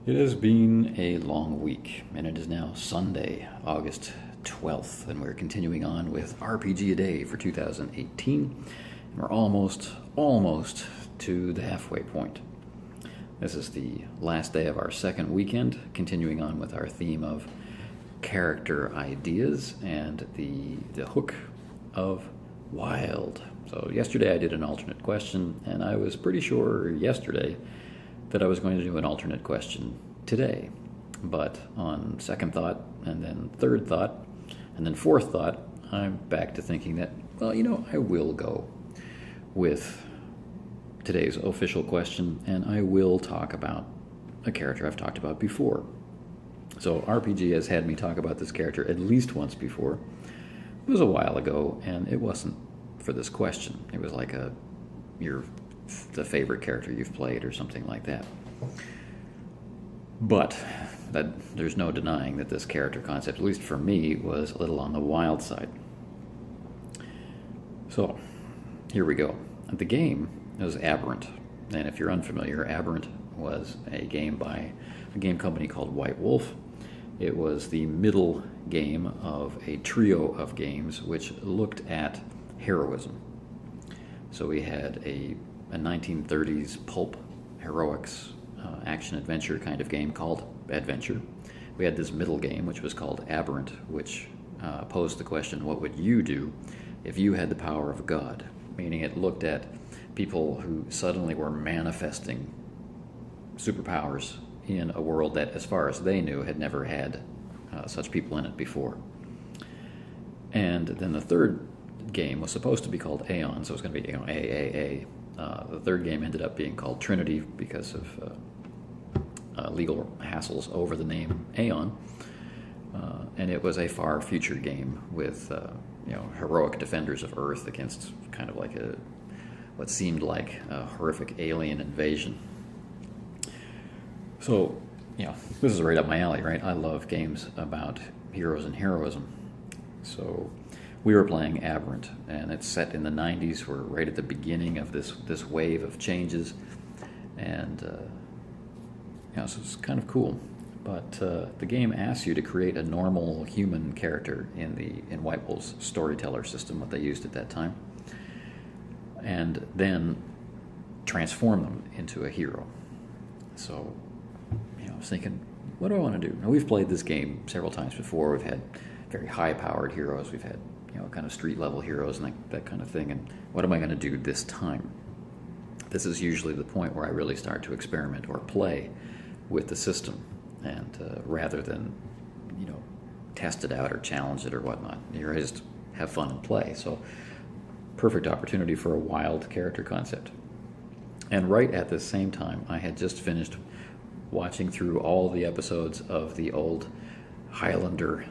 It has been a long week, and it is now Sunday, August 12th, and we're continuing on with RPG a Day for 2018, and we're almost to the halfway point. This is the last day of our second weekend, continuing on with our theme of character ideas and the hook of wild. So yesterday I did an alternate question, and I was pretty sure yesterday that I was going to do an alternate question today. But on second thought, and then third thought, and then fourth thought, I'm back to thinking that, I will go with today's official question, and I will talk about a character I've talked about before. So RPG has had me talk about this character at least once before. It was a while ago, and it wasn't for this question. It was like the favorite character you've played or something like that. But there's no denying that this character concept, at least for me, was a little on the wild side. So, here we go. The game is Aberrant. And if you're unfamiliar, Aberrant was a game by a game company called White Wolf. It was the middle game of a trio of games which looked at heroism. So we had a 1930s pulp heroics action-adventure kind of game called Adventure. We had this middle game, which was called Aberrant, which posed the question, what would you do if you had the power of God? Meaning it looked at people who suddenly were manifesting superpowers in a world that, as far as they knew, had never had such people in it before. And then the third game was supposed to be called Aeon, so it was going to be AAA. The third game ended up being called Trinity because of legal hassles over the name Aeon, and it was a far future game with heroic defenders of Earth against kind of like what seemed like a horrific alien invasion. So, this is right up my alley, right? I love games about heroes and heroism. So we were playing Aberrant, and it's set in the 90s. We're right at the beginning of this wave of changes, and so it's kind of cool. But the game asks you to create a normal human character in White Wolf's storyteller system, what they used at that time, and then transform them into a hero. So, I was thinking, what do I want to do? Now, we've played this game several times before. We've had very high-powered heroes. We've had kind of street-level heroes and that kind of thing. And what am I going to do this time? This is usually the point where I really start to experiment or play with the system, and rather than test it out or challenge it or whatnot. Here I just have fun and play. So perfect opportunity for a wild character concept. And right at the same time, I had just finished watching through all the episodes of the old Highlander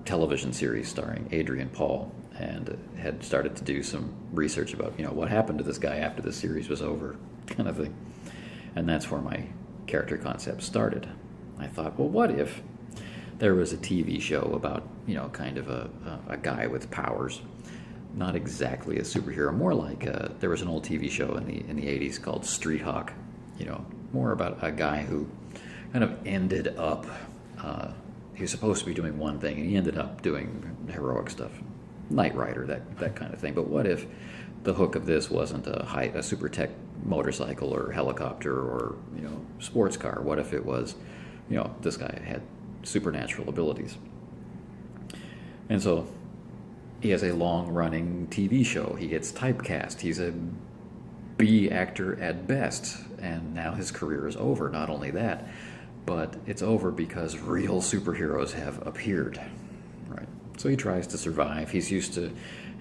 television series starring Adrian Paul, and had started to do some research about what happened to this guy after the series was over, kind of thing. And that's where my character concept started. I thought, well, what if there was a TV show about kind of a guy with powers, not exactly a superhero, more like there was an old TV show in the 80s called Street Hawk, more about a guy who kind of ended up he was supposed to be doing one thing, and he ended up doing heroic stuff. Knight Rider, that kind of thing. But what if the hook of this wasn't a super tech motorcycle or helicopter or sports car? What if it was, this guy had supernatural abilities? And so he has a long-running TV show. He gets typecast. He's a B actor at best, and now his career is over. Not only that, but it's over because real superheroes have appeared, right? So he tries to survive. He's used to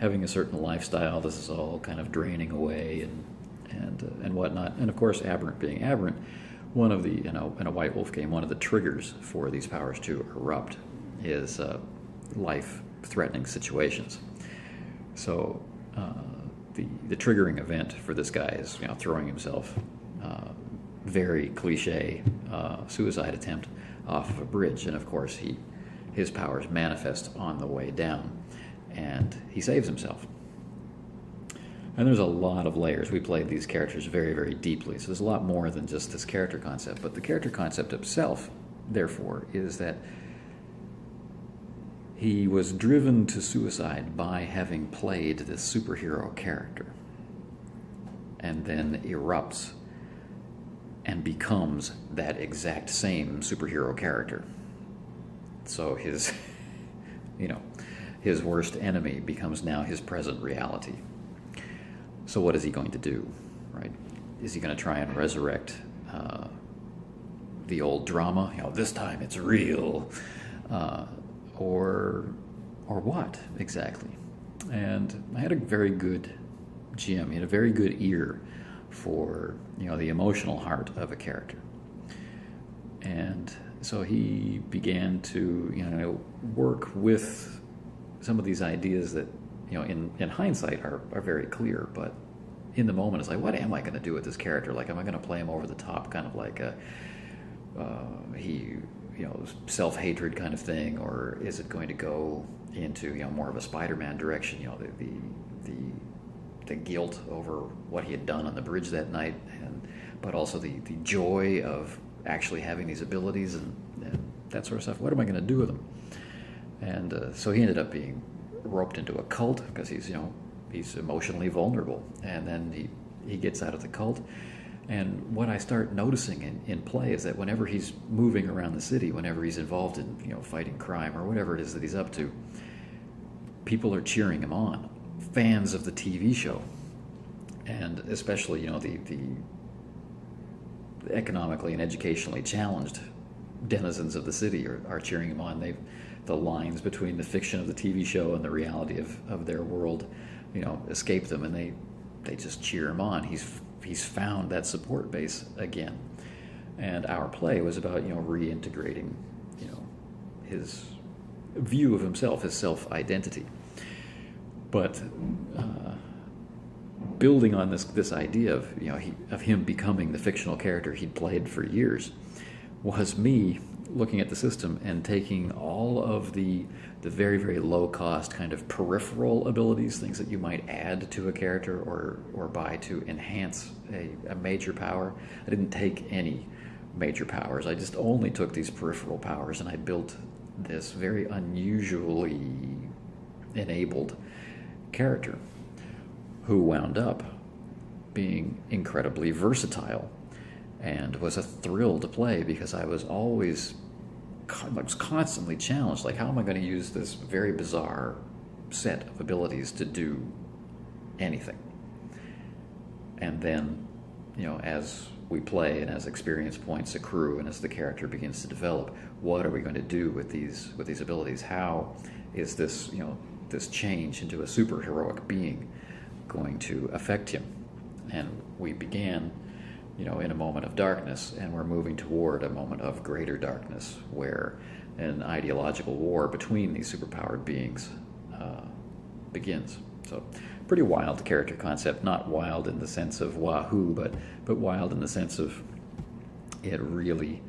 having a certain lifestyle. This is all kind of draining away and whatnot. And of course, Aberrant being Aberrant, one of the in a White Wolf game, one of the triggers for these powers to erupt is life-threatening situations. So the triggering event for this guy is throwing himself. Very cliche suicide attempt off of a bridge, and of course his powers manifest on the way down, and he saves himself. And there's a lot of layers. We played these characters very, very deeply. So there's a lot more than just this character concept. But the character concept itself, therefore, is that he was driven to suicide by having played this superhero character, and then erupts and becomes that exact same superhero character. So his, his worst enemy becomes now his present reality. So what is he going to do, right? Is he going to try and resurrect the old drama? This time it's real, or what exactly? And I had a very good GM. He had a very good ear for the emotional heart of a character, and so he began to work with some of these ideas that in hindsight are very clear, but in the moment it's like, what am I going to do with this character? Like, am I going to play him over the top, kind of like a self-hatred kind of thing, or is it going to go into more of a Spider-Man direction? The guilt over what he had done on the bridge that night, but also the joy of actually having these abilities and that sort of stuff. What am I going to do with them? And so he ended up being roped into a cult because he's emotionally vulnerable, and then he gets out of the cult. And what I start noticing in play is that whenever he's moving around the city, whenever he's involved in fighting crime or whatever it is that he's up to, people are cheering him on. Fans of the TV show, and especially the economically and educationally challenged denizens of the city are cheering him on. The lines between the fiction of the TV show and the reality of their world, escape them, and they just cheer him on. He's found that support base again, and our play was about reintegrating his view of himself, his self-identity. But building on this idea of him becoming the fictional character he'd played for years, was me looking at the system and taking all of the very, very low-cost kind of peripheral abilities, things that you might add to a character or buy to enhance a major power. I didn't take any major powers. I just only took these peripheral powers, and I built this very unusually enabled character who wound up being incredibly versatile and was a thrill to play, because I was constantly challenged. Like, how am I going to use this very bizarre set of abilities to do anything? And then, as we play and as experience points accrue and as the character begins to develop, what are we going to do with these abilities? How is this, this change into a superheroic being going to affect him? And we began in a moment of darkness, and we're moving toward a moment of greater darkness, where an ideological war between these superpowered beings begins. So, pretty wild character concept. Not wild in the sense of wahoo, but wild in the sense of it really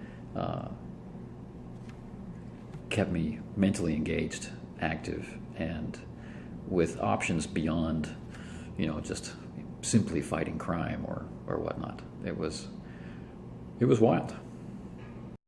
kept me mentally engaged, active, and with options beyond, just simply fighting crime or whatnot. It was wild.